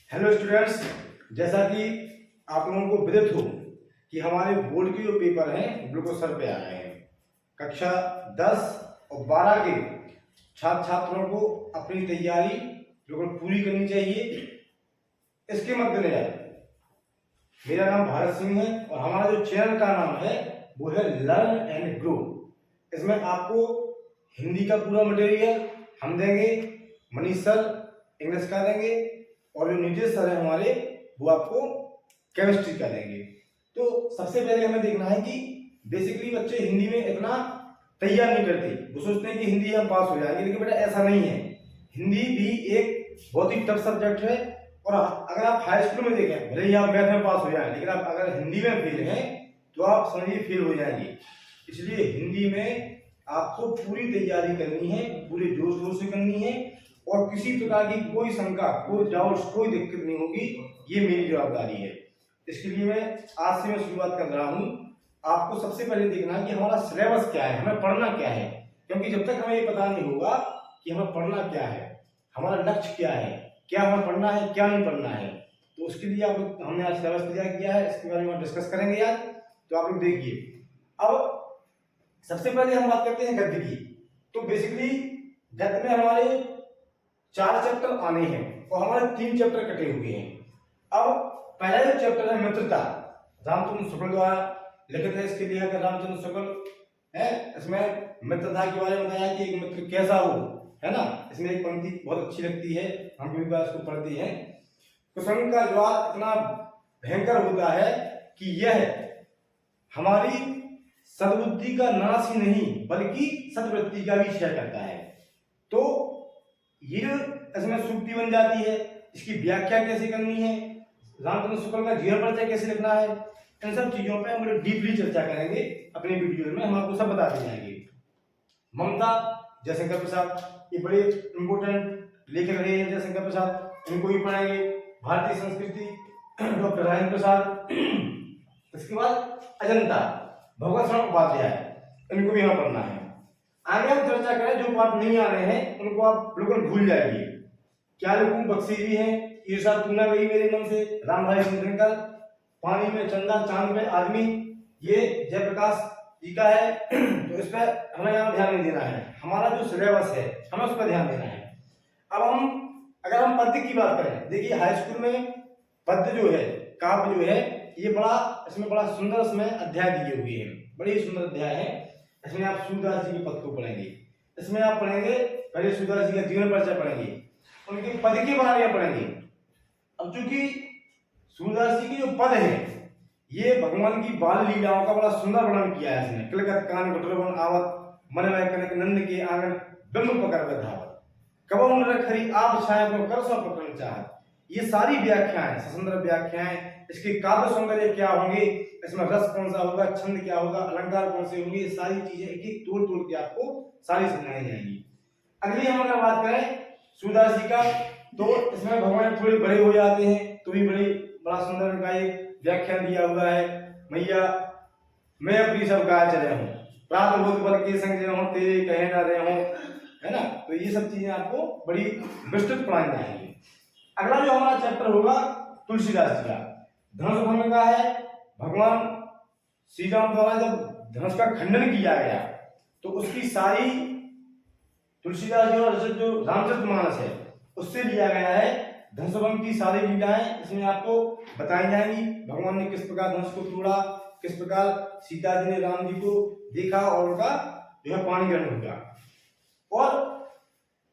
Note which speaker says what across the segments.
Speaker 1: Hello students, जैसा कि आप लोगों को विदित हो कि हमारे बोर्ड के जो पेपर हैं बिल्कुल सर पे आ रहे हैं। कक्षा 10 और 12 के छात्र छात्रों को अपनी तैयारी बिल्कुल पूरी करनी चाहिए। इसके मद्देनजर मेरा नाम भारत सिंह है और हमारा जो चैनल का नाम है वो है लर्न एंड ग्रो। इसमें आपको हिंदी का पूरा मटेरियल हम देंगे, मनीष सर इंग्लिश का देंगे और जो नीचे सर है हमारे वो आपको केमिस्ट्री का देंगे। तो सबसे पहले हमें देखना है कि बेसिकली बच्चे हिंदी में इतना तैयार नहीं करते, वो सोचते हैं कि हिंदी हम पास हो जाएंगे, लेकिन बेटा ऐसा नहीं है। हिंदी भी एक बहुत ही टफ सब्जेक्ट है और अगर आप हाई स्कूल में देखें, भले ही आप मैथ में पास हो जाए, लेकिन आप अगर हिंदी में फेल हैं तो आप समझिए फेल हो जाएंगे। इसलिए हिंदी में आपको पूरी तैयारी करनी है, पूरे जोर शोर से करनी है और किसी प्रकार की कोई शंका, कोई डाउट्स, कोई दिक्कत नहीं होगी, ये मेरी जवाबदारी है। इसके लिए मैं आज से शुरुआत कर रहा हूँ। आपको सबसे पहले देखना है कि हमारा सिलेबस क्या है, हमें पढ़ना क्या है, क्योंकि जब तक हमें ये पता नहीं होगा कि हमें पढ़ना क्या है, हमारा लक्ष्य क्या है, क्या हमें पढ़ना है, क्या नहीं पढ़ना है, तो उसके लिए हमने आज सिलेबस तैयार किया है। इसके बारे में डिस्कस करेंगे आज। तो आप लोग देखिए, अब सबसे पहले हम बात करते हैं गद्य की। तो बेसिकली गद्य में हमारे 4 चैप्टर आने हैं और हमारे 3 चैप्टर कटे हुए हैं। अब पहला जो चैप्टर है मित्रता, रामचंद्र शुक्ल द्वारा लिखित है। इसके लिए रामचंद्र शुक्ल है। इसमें मित्रता के बारे में बताया कि एक मित्र कैसा हो, है ना। इसमें एक पंक्ति बहुत अच्छी लगती है, हम भी बार इसको पढ़ते हैं। कुसंग का ज्वार इतना भयंकर होता है कि यह हमारी सद्बुद्धि का नाश ही नहीं बल्कि सद्वृत्ति का भी क्षय करता है। तो ये इसमें सूक्ति बन जाती है, इसकी व्याख्या कैसे करनी है, रामचंद्र शुक्ल का जीवन परिचय कैसे लिखना है, इन सब चीजों पे हम डीपली चर्चा करेंगे अपने वीडियो में, हम आपको सब बताते जाएंगे। ममता जयशंकर प्रसाद, ये बड़े इंपोर्टेंट लेखक रहे हैं जयशंकर प्रसाद, इनको भी पढ़ेंगे। भारतीय संस्कृति डॉक्टर राजेंद्र प्रसाद। इसके बाद अजंता भगवत शरण उपाध्याय, इनको भी हमें पढ़ना है। आगे हम चर्चा करें, जो पाठ नहीं आ रहे हैं उनको आप बिल्कुल भूल जाएंगे। क्या लिखूं बख्शी जी हैं, ईर्षा तू ना गई मेरे मन से, राम भाई सिंह, पानी में चंदा चांद पे आदमी, ये जयप्रकाश जी का है। तो इस पर हमें यहाँ ध्यान नहीं देना है, हमारा जो सिलेबस है हमें उस पर ध्यान देना है। अब अगर हम पद्य की बात करें, देखिए हाई स्कूल में पद्य जो है, काव्य जो है, ये इसमें बड़ा सुंदर इसमें अध्याय दिए हुए हैं, बड़े सुंदर अध्याय है। इसमें आप सूरदास जी के पद को पढ़ेंगे, इसमें आप पढ़ेंगे पहले सूरदास जी का जीवन परिचय पढ़ेंगे, उनके पद के बारे में पढ़ेंगे। अब चूंकि सूरदास जी के जो पद है ये भगवान की बाल लीलाओं का बड़ा सुंदर वर्णन किया है इसने। किलकत कान गुटरवन आवत, मन में कनक नंद के आंगन, बिंब पकड़ धावत, कबम नरक हरि आप छाया को कर सो पकड़ चाहत। ये सारी व्याख्याएं, ससुंदर व्याख्याएं, इसके काव्य सौंदर्य क्या होंगे, इसमें रस कौन सा होगा, छंद क्या होगा, अलंकार कौन से होंगे, ये सारी चीजें एक एक तोड़ तोड़ के आपको सारी समझाई जाएंगी। अगली हम अगर बात करें सूरदास जी का, तो इसमें भगवान थोड़े बड़े हो जाते हैं, तो भी बड़ा सुंदर उनका एक व्याख्यान दिया हुआ है। मैया मैं अपनी सब गाय चले हूँ, प्रात बोध बल के संग जे हूँ, तेरे कहे ना रहे हूँ, है ना। तो ये सब चीजें आपको बड़ी विस्तृत पढ़ाई जाएंगी। अगला जो हमारा चैप्टर होगा तुलसीदास जी का, धनुष भंग का है। भगवान श्री राम द्वारा जब धनुष का खंडन किया गया तो उसकी सारी तुलसीदास जी और जो रामचरितमानस है उससे लिया गया है। धनुष भंग की सारी लीलाएं इसमें आपको बताई जाएंगी। भगवान ने किस प्रकार धनुष को तोड़ा, किस प्रकार सीता जी ने राम जी को देखा और उनका जो है पानी ग्रहण हुआ। और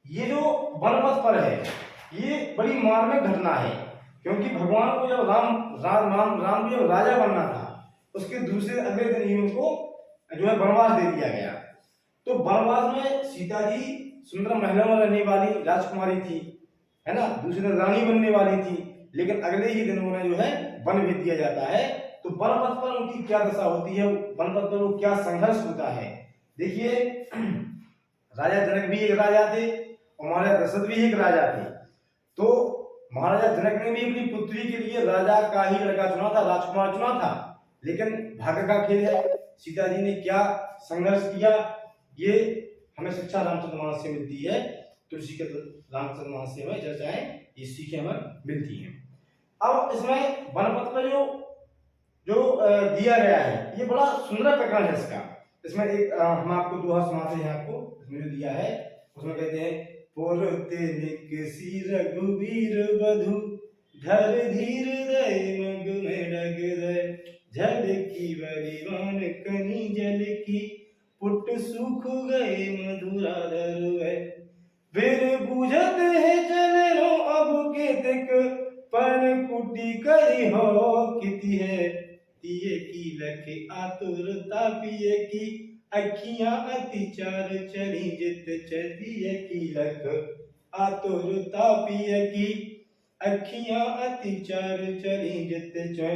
Speaker 1: ये जो वनपथ पर है ये बड़ी मार्मिक घटना है, क्योंकि भगवान को जब राम जब राजा बनना था उसके दूसरे अगले दिन ही उनको जो है वनवास दे दिया गया। तो वनवास में सीता जी सुंदर महलों में रहने वाली राजकुमारी थी, है ना, दूसरे दिन रानी बनने वाली थी, लेकिन अगले ही दिन उन्हें जो है वन भेज दिया जाता है। तो वनपथ पर उनकी क्या दशा होती है, वनपथ पर वो क्या संघर्ष होता है। देखिए राजा जनक भी एक राजा थे और महाराजा दशरथ भी एक राजा थे। तो महाराजा जनक ने भी अपनी पुत्री के लिए राजा का ही लड़का चुना था, राजकुमार चुना था, लेकिन भाग्य का खेल है, सीता जी ने क्या संघर्ष किया ये हमें शिक्षा रामचरितमानस से मिलती है। तुलसी के रामचरितमानस से हमें चर्चाएं, ये सीखें हमें मिलती हैं। अब इसमें वनपथ में जो दिया गया है, ये बड़ा सुंदर प्रकरण है इसका। इसमें एक हम आपको दोहा सुनाते हैं, आपको इसमें जो दिया है उसमें कहते हैं, पोरते निकसी रघुवीर बधु धर धीर दय मग में डग दय जल की बलिवान कनी जल की पुट सूख गए मधुरा धर है फिर बूझत है चलो अब के तक पण कुटी करी हो किति है तिये की लखे आतुरता पिए की अखियां अतिचार चली जित चलिए की लख आतुरता पिए की अखियां अतिचार चली जित चै।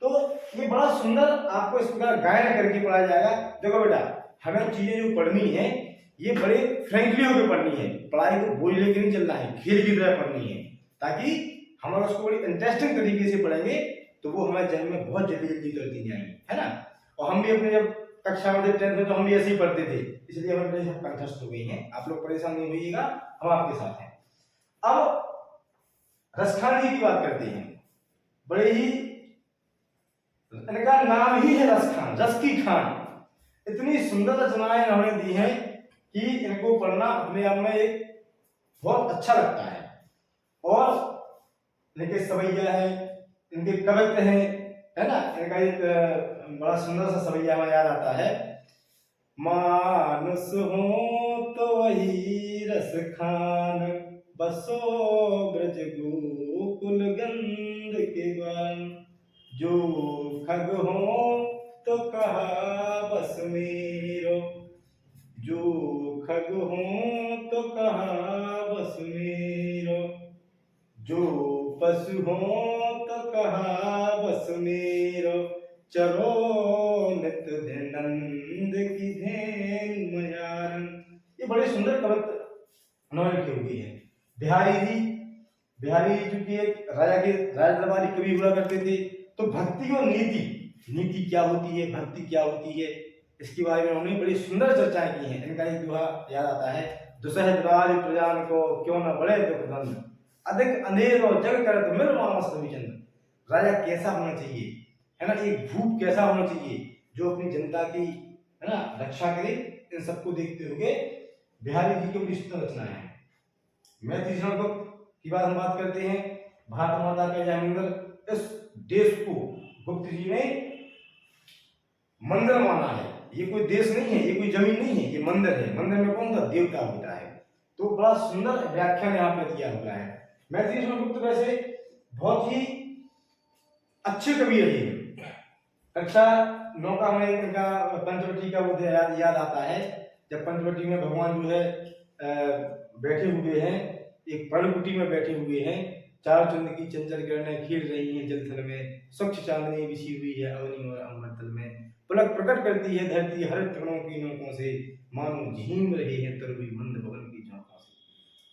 Speaker 1: तो ये बड़ा सुंदर आपको इस प्रकार गायन करके पढ़ाया जाएगा। देखो बेटा, हमें चीजें जो पढ़नी है ये बड़े फ्रेंकली होकर पढ़नी है, पढ़ाई को बोझ लेकर नहीं चलना है, खेल की तरह पढ़नी है, ताकि हम अगर उसको बड़ी इंटरेस्टिंग तरीके से पढ़ेंगे तो वो हमारे जहन में बहुत जल्दी जल्दी उतरती जाएंगी, है ना। और हम भी अपने जब कक्षा में थे 10th में तो हम भी ऐसे ही पढ़ते थे, इसलिए हमें बड़े सब कंठस्थ हो गई हैं। आप लोग परेशान नहीं होइएगा, हम आपके साथ हैं। अब रसखान जी की बात करते हैं। बड़े ही, इनका नाम ही है रसखान, रस की खान। इतनी सुंदर रचनाएं उन्होंने दी हैं कि इनको पढ़ना अपने आप में एक बहुत अच्छा लगता है। और इनके सवैया है, इनके कवित्व हैं, है ना। इनका एक बड़ा सुंदर सा सवैया में याद आता है, मानुस हो तो वही रस खान बसो ब्रज गोकुल गंध के वन जो खग हो तो कहा बस मेरो जो खग हो तो कहा बस मेरो जो पशु हो तो कहा बस मेरो चरो नित नंद की धेनु मयारन। ये बड़े सुंदर कवित्व उन्होंने लिखी हुई है। बिहारी जी चूंकि एक राजा दरबारी कवि हुआ करते थे, तो भक्ति और नीति क्या होती है, भक्ति क्या होती है, इसके बारे में उन्होंने बड़ी सुंदर चर्चाएं की हैं। इनका एक दोहा याद आता है, दुसह द्वार प्रजान को क्यों न बड़े दुख दंड अधिक अंधेर और जग करत मिल मानस रविचंद्र। राजा कैसा होना चाहिए, है ना, एक भूप कैसा होना चाहिए जो अपनी जनता की, है ना, रक्षा करे। इन सबको देखते हुए बिहारी जी की बड़ी सुंदर रचना है। मैथिली शरण गुप्त की हम बात करते हैं। भारत माता के जयमंगल, इस देश को गुप्त जी ने मंदिर माना है। ये कोई देश नहीं है, ये कोई जमीन नहीं है, ये मंदिर है। मंदिर में कौन सा देवता होता है। तो बड़ा सुंदर व्याख्यान यहाँ पे दिया हुआ है। मैथिली शरण गुप्त वैसे बहुत ही अच्छे कवि रहे हैं। कक्षा 9 का हमें इनका पंचवटी का वो याद आता है, जब पंचवटी में भगवान जो है बैठे हुए हैं, एक पर्णकुटी में बैठे हुए हैं, चारों चंद्र की चंचल किरणें खिल रही हैं जलथल में, स्वच्छ चांदनी बिछी हुई है अवनी और अमृतल में, पलक प्रकट करती है धरती हरित तृणों की नोकों से, मानो झीम रहे हैं तरवी मंद भवन की झोंकों से,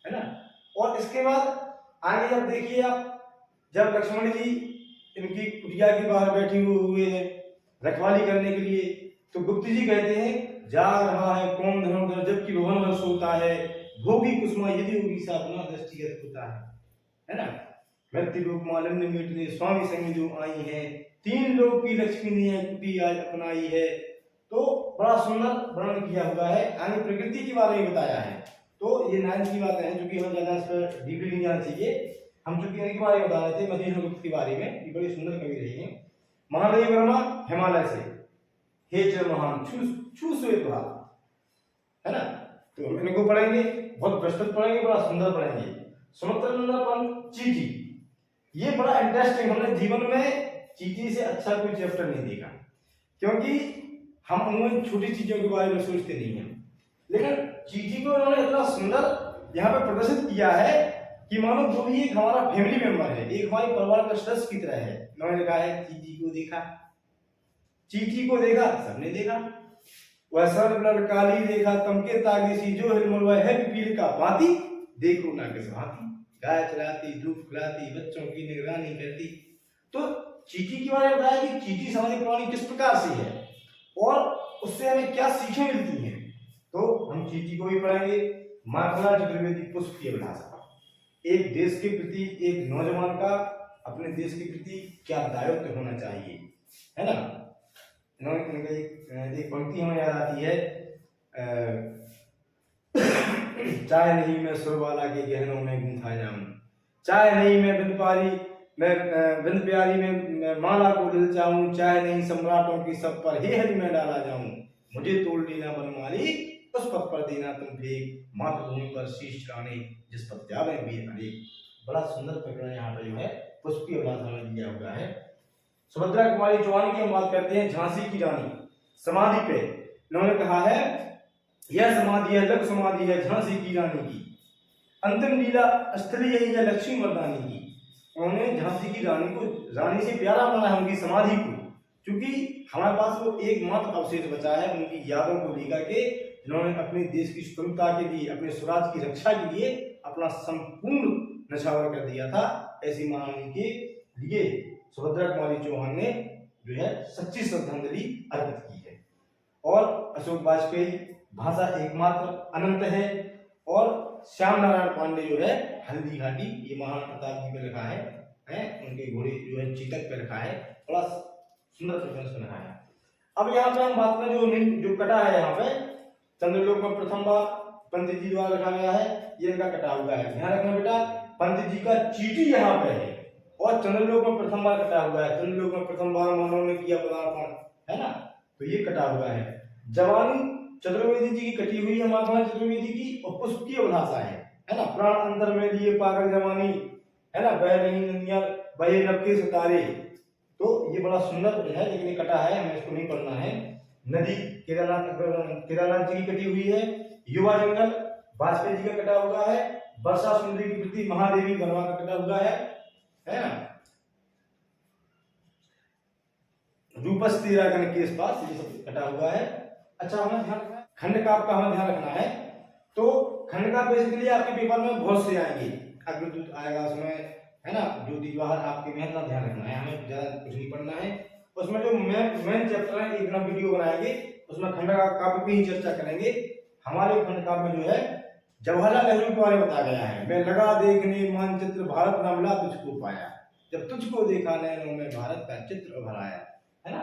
Speaker 1: है ना। और इसके बाद आगे जब देखिए आप, जब लक्ष्मण जी इनकी कुटिया के बाहर बैठे हुए हैं रखवाली करने के लिए, तो गुप्त जी कहते हैं, जा रहा है कौन धनुर्धर जबकि भवन भर सोता है, भोगी कुसुमा यदि होगी साधना दृष्टिगत होता है ना। मृत्यु रूप मालिन्य मीटने स्वामी संग जो आई है, 3 लोक की लक्ष्मी ने कुटी आज अपनाई है। तो बड़ा सुंदर वर्णन किया हुआ है। आगे प्रकृति के बारे में बताया है। तो ये 9th की बातें हैं, जो कि हमें ज्यादा इस पर डीपली नहीं जाना चाहिए। हम चूंकि इनके बारे में बता रहे थे, मैथिली गुप्त के बारे में, ये बड़ी सुंदर कवि रही है। महादेव वर्मा हिमालय से, हे चर महान छू श्वेत भाव, है ना। तो हम इनको पढ़ेंगे, बहुत विस्तृत पढ़ेंगे, बड़ा सुंदर पढ़ेंगे। सुमित्रा पंत चीटी, ये बड़ा इंटरेस्टिंग, हमने जीवन में चीटी से अच्छा कोई चैप्टर नहीं देखा, क्योंकि हम उन छोटी चीजों के बारे में सोचते नहीं हैं, लेकिन चीटी को उन्होंने इतना सुंदर यहाँ पे प्रदर्शित किया है कि मानो जो भी एक हमारा फैमिली मेंबर है, एक हमारे परिवार का सदस्य की तरह है। उन्होंने कहा है चीटी को देखा सबने देखा, वह सर काली देखा तमके तागी सी जो हिलमुल है पील का भांति, देखो ना किस भांति, गाय चलाती दूध खिलाती बच्चों की निगरानी करती। तो चीटी के बारे में बताया कि चीटी सामाजिक प्राणी किस प्रकार से है और उससे हमें क्या सीखें मिलती हैं। तो हम चीटी को भी पढ़ेंगे। माखनलाल चतुर्वेदी पुष्प की अभिलाषा। एक देश के प्रति, एक नौजवान का अपने देश के प्रति क्या दायित्व होना चाहिए, है ना। इनका एक पंक्ति हमें याद आती है, चाहे नहीं मैं सुर वाला के गहनों में गूंथा जाऊं, चाहे नहीं मैं बिन प्यारी में माला को दिल चाहूं, चाहे नहीं सम्राटों की सब पर हे हरि में डाला जाऊं, मुझे तोड़ देना बनमाली उस पथ पर देना तुम फेंक, मातृभूमि पर शीश चढ़ाने जिस पर जावे वीर अनेक। बड़ा सुंदर प्रकरण यहाँ पर जो है पुष्प की अभिलाषा में दिया हुआ है। सुभद्रा कुमारी चौहान की हम बात करते हैं, झांसी की रानी समाधि पे इन्होंने कहा है, यह समाधि है लघु समाधि है झांसी की रानी की, अंतिम लीला स्थली यही है लक्ष्मी वरदानी की। उन्होंने झांसी की रानी को रानी से प्यारा माना है, उनकी समाधि को, क्योंकि हमारे पास वो एकमात्र अवशेष बचा है उनकी यादों को लेकर के, जिन्होंने अपने देश की स्वतंत्रता के लिए, अपने स्वराज की रक्षा के लिए अपना संपूर्ण नछावर कर दिया था। ऐसी महारानी के लिए सुभद्रा कुमारी चौहान ने जो है सच्ची श्रद्धांजलि अर्पित की है। और अशोक वाजपेयी भाषा एकमात्र अनंत है, और श्याम नारायण पांडे जो है हल्दी घाटी, ये महान प्रताप जी पे लिखा है, उनके घोड़े जो है चीतक पे लिखा है, बड़ा सुंदर प्रकरण सुना है। अब यहाँ पे हम बात करें जो कटा है यहाँ पे चंद्रलोक में प्रथम बार पंडित जी द्वारा रखा गया है, ये इनका कटा हुआ है। ध्यान रखना बेटा, पंडित जी का चीटी यहाँ पे है और चंद्रलोक में प्रथम बार कटा हुआ है। चंद्रलोक में प्रथम बार मानव ने किया पदार्पण, है ना, तो ये कटा हुआ है। जवानी चतुर्वेदी जी की कटी हुई है, माखनलाल चतुर्वेदी की, और पुष्प की अभिलाषा है ना। प्राण अंतर में लिए पागल जवानी, है ना, बह रही नदियां बहे नभ के सितारे, तो ये बड़ा सुंदर है, लेकिन ये कटा है, हमें इसको नहीं पढ़ना है। नदी केदारनाथ जी की कटी हुई है। युवा जंगल वाजपेयी जी का कटा हुआ है। वर्षा सुंदरी की प्रति महादेवी वर्मा का कटा हुआ है ना। रूपस तेरागन के पास ये सब कटा हुआ है। अच्छा, हमें ध्यान रखना है खंड काव्य का, हमें ध्यान रखना है। तो खंड काव्य बेसिकली आपके पेपर में बहुत से आएंगे, अग्रदूत आएगा उसमें, है ना, ज्योति जवाहर आपके में, इतना ध्यान रखना है, हमें ज्यादा कुछ नहीं पढ़ना है। उसमें जो मेन चैप्टर है, एक ना वीडियो बनाएंगे, उसमें खंड काव्य पे ही चर्चा करेंगे। हमारे खंड काव्य में जो है जवाहरलाल नेहरू के बारे में बताया गया है। मैं लगा देखने मानचित्र भारत न मिला तुझको पाया, जब तुझको देखा नैनों में भारत का चित्र उभर आया, है ना।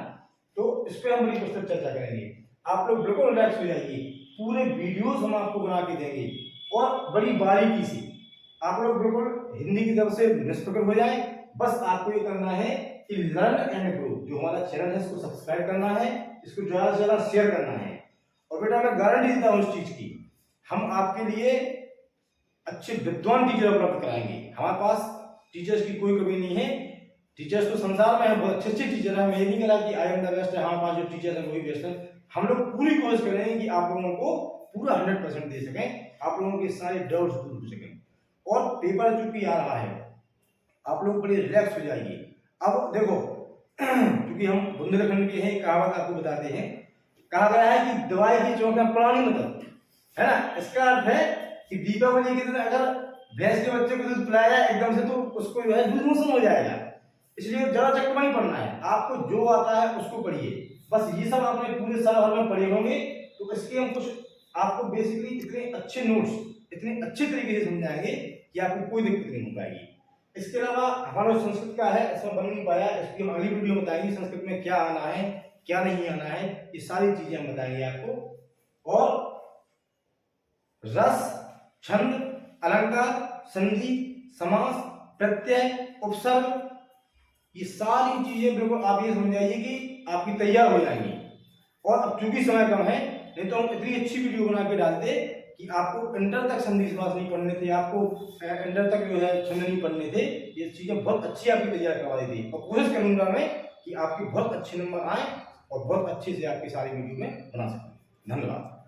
Speaker 1: तो इस पे हम बड़ी विस्तृत चर्चा करेंगे। आप लोग बिल्कुल रिलैक्स हो जाइए, पूरे वीडियोस हम आपको बना के देंगे और बड़ी बारीकी से। आप लोग बिल्कुल हिंदी की तरफ से निष्फिक्र हो जाए। बस आपको ये करना है कि लर्न एंड ग्रो, जो हमारा चैनल है, इसको सब्सक्राइब करना है, इसको ज्यादा से ज्यादा शेयर करना है। और बेटा मैं गारंटी देता हूँ उस चीज की, हम आपके लिए अच्छे विद्वान टीचर उपलब्ध कराएंगे। हमारे पास टीचर्स की कोई कमी नहीं है। टीचर्स तो संसार में है, बहुत अच्छे अच्छे टीचर हैं। मैं ये नहीं कह रहा कि आई एम द बेस्ट है, हमारे पास जो टीचर है वही बेस्ट है। हम लोग पूरी कोशिश करेंगे कि आप लोगों को पूरा 100% दे सकें, आप लोगों के सारे डाउट्स दूर हो सकें। और पेपर चूंकि आ रहा है, आप लोग बड़े रिलैक्स हो जाइए। अब देखो, क्योंकि हम बुंदेलखंड के हैं, कहावत आपको बताते हैं, कहा गया है कि दवाई की चौक में पुरानी मतलब, है ना। इसका अर्थ है कि दीपावली के दिन अगर भैंस के बच्चे को दूध पिलाया जाए एकदम से, तो उसको जो है लूज मोशन हो जाएगा। इसलिए ज्यादा चक्कर नहीं पड़ना है, आपको जो आता है उसको पढ़िए। बस ये सब आपने पूरे साल भर में पढ़े होंगे, तो इसके हम कुछ आपको बेसिकली इतने अच्छे नोट्स, इतने अच्छे तरीके से समझाएंगे कि आपको कोई दिक्कत नहीं हो पाएगी। इसके अलावा हमारा संस्कृत का है, इसमें बन नहीं पाया, इसकी हम अगली वीडियो में बताएंगे संस्कृत में क्या आना है क्या नहीं आना है, ये सारी चीजें हम बताएंगे आपको। और रस, छंद, अलंकार, संधि, समास, प्रत्यय, उपसर्ग, ये सारी चीजें बिल्कुल आप ये समझाइए कि आपकी तैयार हो जाएंगी। और अब चूंकि समय कम है, नहीं तो हम इतनी अच्छी वीडियो बना के डालते कि आपको इंटर तक संधि समास नहीं पढ़ने थे, आपको इंटर तक जो है छंद नहीं पढ़ने थे। ये चीजें बहुत अच्छी आपकी तैयार करवा दी थी, और कोशिश करूंगा मैं कि आपके बहुत अच्छे नंबर आए और बहुत अच्छे से आपकी सारी वीडियो में बना सकूं। धन्यवाद।